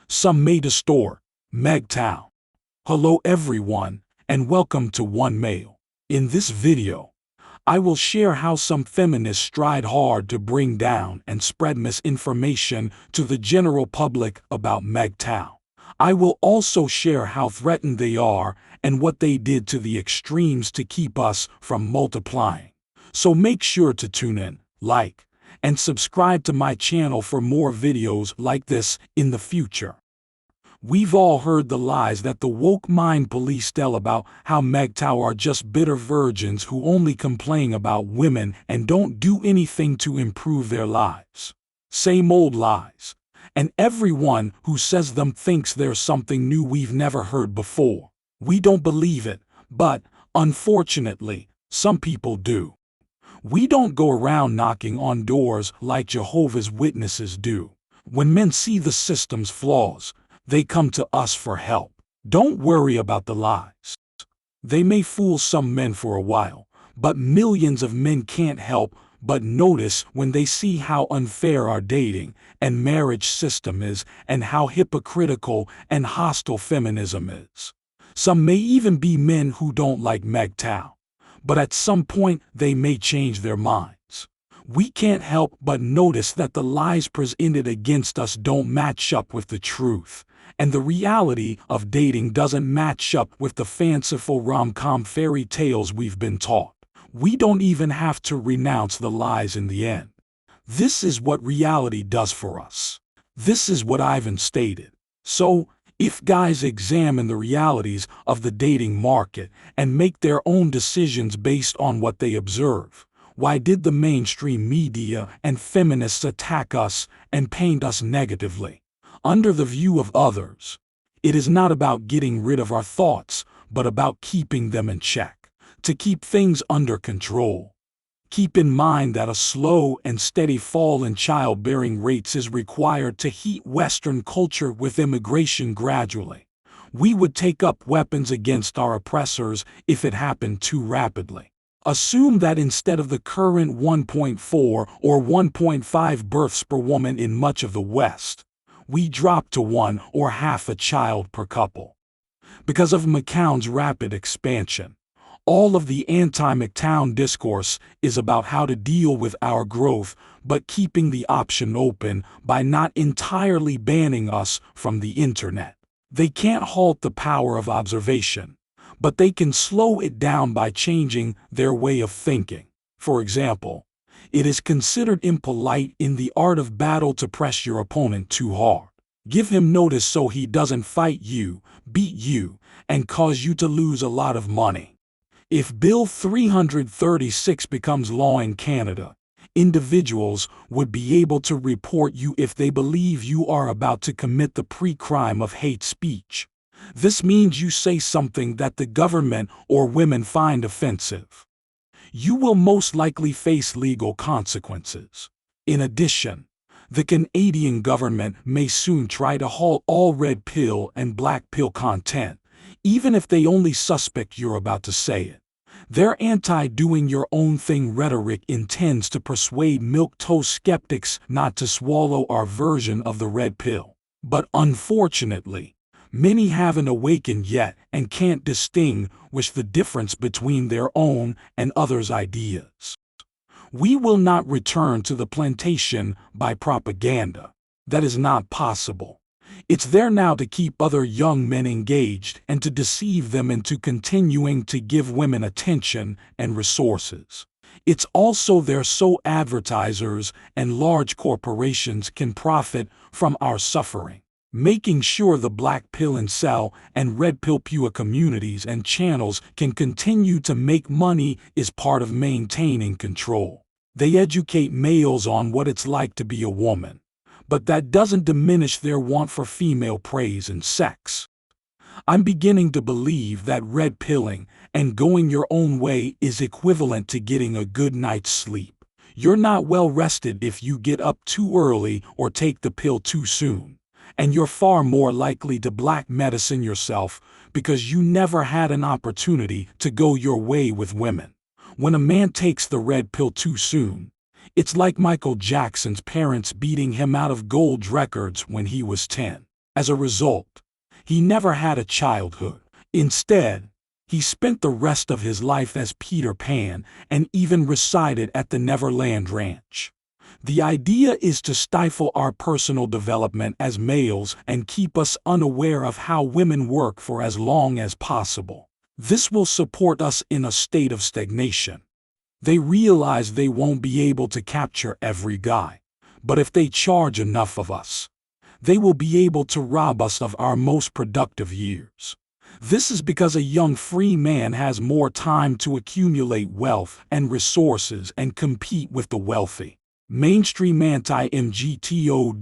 some may distort. MGTOW. Hello everyone, and welcome to One Male. In this video, I will share how some feminists stride hard to bring down and spread misinformation to the general public about MGTOW. I will also share how threatened they are and what they did to the extremes to keep us from multiplying. So make sure to tune in, like, and subscribe to my channel for more videos like this in the future. We've all heard the lies that the woke mind police tell about how MGTOW are just bitter virgins who only complain about women and don't do anything to improve their lives. Same old lies. And everyone who says them thinks there's something new we've never heard before. We don't believe it, but, unfortunately, some people do. We don't go around knocking on doors like Jehovah's Witnesses do. When men see the system's flaws, they come to us for help. Don't worry about the lies. They may fool some men for a while, but millions of men can't help but notice when they see how unfair our dating and marriage system is and how hypocritical and hostile feminism is. Some may even be men who don't like MGTOW, but at some point they may change their minds. We can't help but notice that the lies presented against us don't match up with the truth, and the reality of dating doesn't match up with the fanciful rom-com fairy tales we've been taught. We don't even have to renounce the lies in the end. This is what reality does for us. This is what Ivan stated. So, if guys examine the realities of the dating market and make their own decisions based on what they observe, why did the mainstream media and feminists attack us and paint us negatively? Under the view of others, it is not about getting rid of our thoughts, but about keeping them in check, to keep things under control. Keep in mind that a slow and steady fall in childbearing rates is required to heat Western culture with immigration gradually. We would take up weapons against our oppressors if it happened too rapidly. Assume that instead of the current 1.4 or 1.5 births per woman in much of the West, we drop to 1 or half a child per couple. Because of MGTOW's rapid expansion, all of the anti-MGTOW discourse is about how to deal with our growth, but keeping the option open by not entirely banning us from the internet. They can't halt the power of observation, but they can slow it down by changing their way of thinking. For example, it is considered impolite in the art of battle to press your opponent too hard. Give him notice so he doesn't fight you, beat you, and cause you to lose a lot of money. If Bill 336 becomes law in Canada, individuals would be able to report you if they believe you are about to commit the pre-crime of hate speech. This means you say something that the government or women find offensive. You will most likely face legal consequences. In addition, the Canadian government may soon try to halt all red pill and black pill content, even if they only suspect you're about to say it. Their anti-doing-your-own-thing rhetoric intends to persuade milquetoast skeptics not to swallow our version of the red pill. But unfortunately, many haven't awakened yet and can't distinguish the difference between their own and others' ideas. We will not return to the plantation by propaganda. That is not possible. It's there now to keep other young men engaged and to deceive them into continuing to give women attention and resources. It's also there so advertisers and large corporations can profit from our suffering. Making sure the black pill incel and red pill pure communities and channels can continue to make money is part of maintaining control. They educate males on what it's like to be a woman, but that doesn't diminish their want for female praise and sex. I'm beginning to believe that red pilling and going your own way is equivalent to getting a good night's sleep. You're not well rested if you get up too early or take the pill too soon, and you're far more likely to black medicine yourself because you never had an opportunity to go your way with women. When a man takes the red pill too soon, it's like Michael Jackson's parents beating him out of gold records when he was 10. As a result, he never had a childhood. Instead, he spent the rest of his life as Peter Pan and even resided at the Neverland Ranch. The idea is to stifle our personal development as males and keep us unaware of how women work for as long as possible. This will support us in a state of stagnation. They realize they won't be able to capture every guy, but if they charge enough of us, they will be able to rob us of our most productive years. This is because a young free man has more time to accumulate wealth and resources and compete with the wealthy. Mainstream anti-MGTOW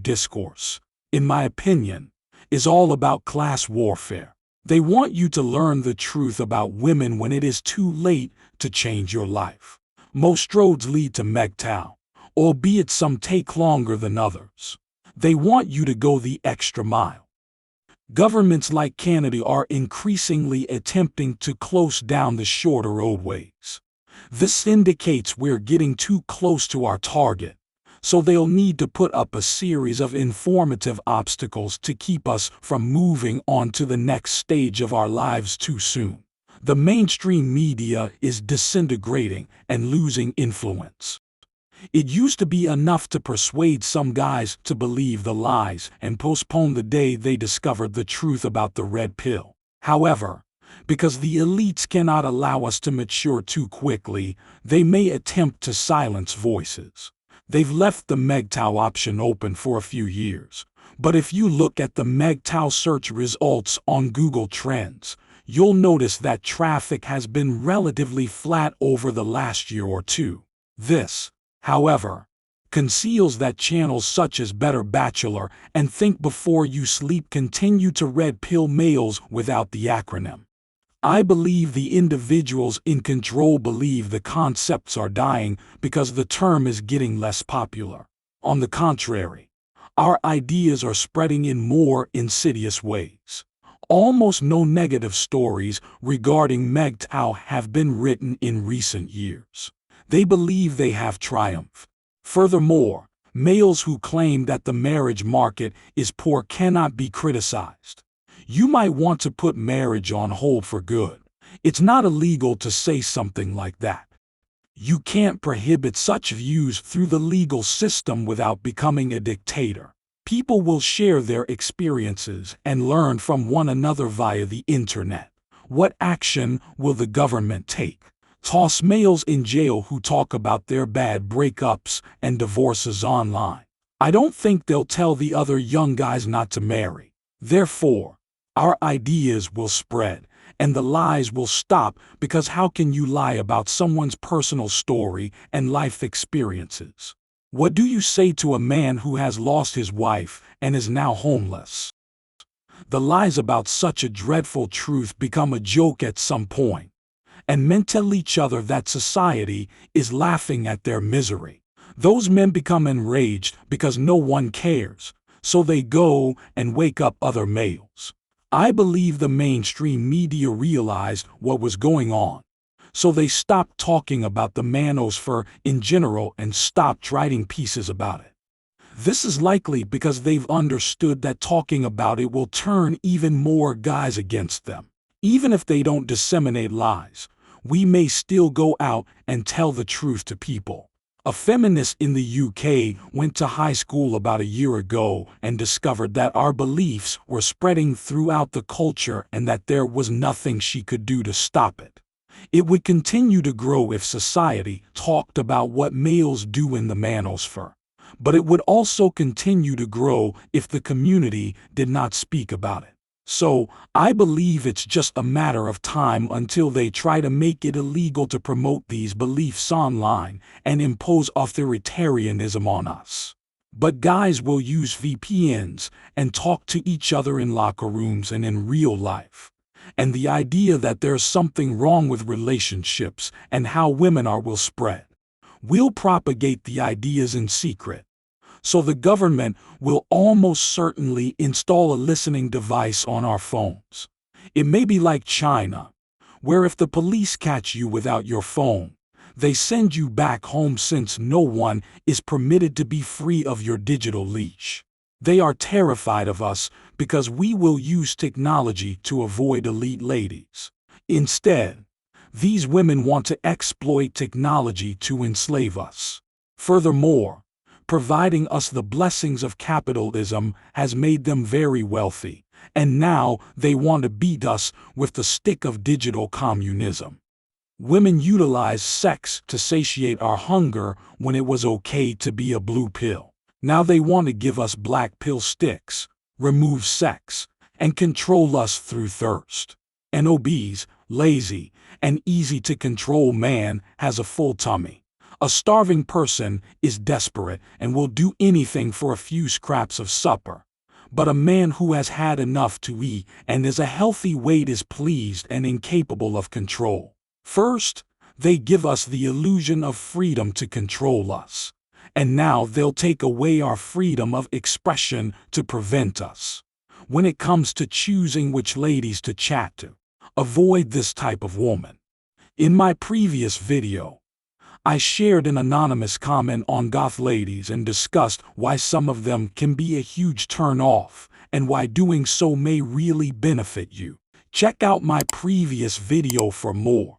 discourse, in my opinion, is all about class warfare. They want you to learn the truth about women when it is too late to change your life. Most roads lead to MGTOW, albeit some take longer than others. They want you to go the extra mile. Governments like Canada are increasingly attempting to close down the shorter roadways. This indicates we're getting too close to our target, so they'll need to put up a series of informative obstacles to keep us from moving on to the next stage of our lives too soon. The mainstream media is disintegrating and losing influence. It used to be enough to persuade some guys to believe the lies and postpone the day they discovered the truth about the red pill. However, because the elites cannot allow us to mature too quickly, they may attempt to silence voices. They've left the MGTOW option open for a few years, but if you look at the MGTOW search results on Google Trends, you'll notice that traffic has been relatively flat over the last year or two. This, however, conceals that channels such as Better Bachelor and Think Before You Sleep continue to red pill males without the acronym. I believe the individuals in control believe the concepts are dying because the term is getting less popular. On the contrary, our ideas are spreading in more insidious ways. Almost no negative stories regarding MGTOW have been written in recent years. They believe they have triumphed. Furthermore, males who claim that the marriage market is poor cannot be criticized. You might want to put marriage on hold for good. It's not illegal to say something like that. You can't prohibit such views through the legal system without becoming a dictator. People will share their experiences and learn from one another via the internet. What action will the government take? Toss males in jail who talk about their bad breakups and divorces online. I don't think they'll tell the other young guys not to marry. Therefore, our ideas will spread, and the lies will stop, because how can you lie about someone's personal story and life experiences? What do you say to a man who has lost his wife and is now homeless? The lies about such a dreadful truth become a joke at some point, and men tell each other that society is laughing at their misery. Those men become enraged because no one cares, so they go and wake up other males. I believe the mainstream media realized what was going on, so they stopped talking about the manosphere in general and stopped writing pieces about it. This is likely because they've understood that talking about it will turn even more guys against them. Even if they don't disseminate lies, we may still go out and tell the truth to people. A feminist in the UK went to high school about a year ago and discovered that our beliefs were spreading throughout the culture and that there was nothing she could do to stop it. It would continue to grow if society talked about what males do in the manosphere, but it would also continue to grow if the community did not speak about it. So, I believe it's just a matter of time until they try to make it illegal to promote these beliefs online and impose authoritarianism on us. But guys will use VPNs and talk to each other in locker rooms and in real life. And the idea that there's something wrong with relationships and how women are will spread. We'll propagate the ideas in secret. So the government will almost certainly install a listening device on our phones. It may be like China, where if the police catch you without your phone, they send you back home since no one is permitted to be free of your digital leash. They are terrified of us because we will use technology to avoid elite ladies. Instead, these women want to exploit technology to enslave us. Furthermore, providing us the blessings of capitalism has made them very wealthy, and now they want to beat us with the stick of digital communism. Women utilize sex to satiate our hunger when it was okay to be a blue pill. Now they want to give us black pill sticks, remove sex, and control us through thirst. An obese, lazy, and easy-to-control man has a full tummy. A starving person is desperate and will do anything for a few scraps of supper. But a man who has had enough to eat and is a healthy weight is pleased and incapable of control. First, they give us the illusion of freedom to control us. And now they'll take away our freedom of expression to prevent us. When it comes to choosing which ladies to chat to, avoid this type of woman. In my previous video, I shared an anonymous comment on goth ladies and discussed why some of them can be a huge turn-off and why doing so may really benefit you. Check out my previous video for more.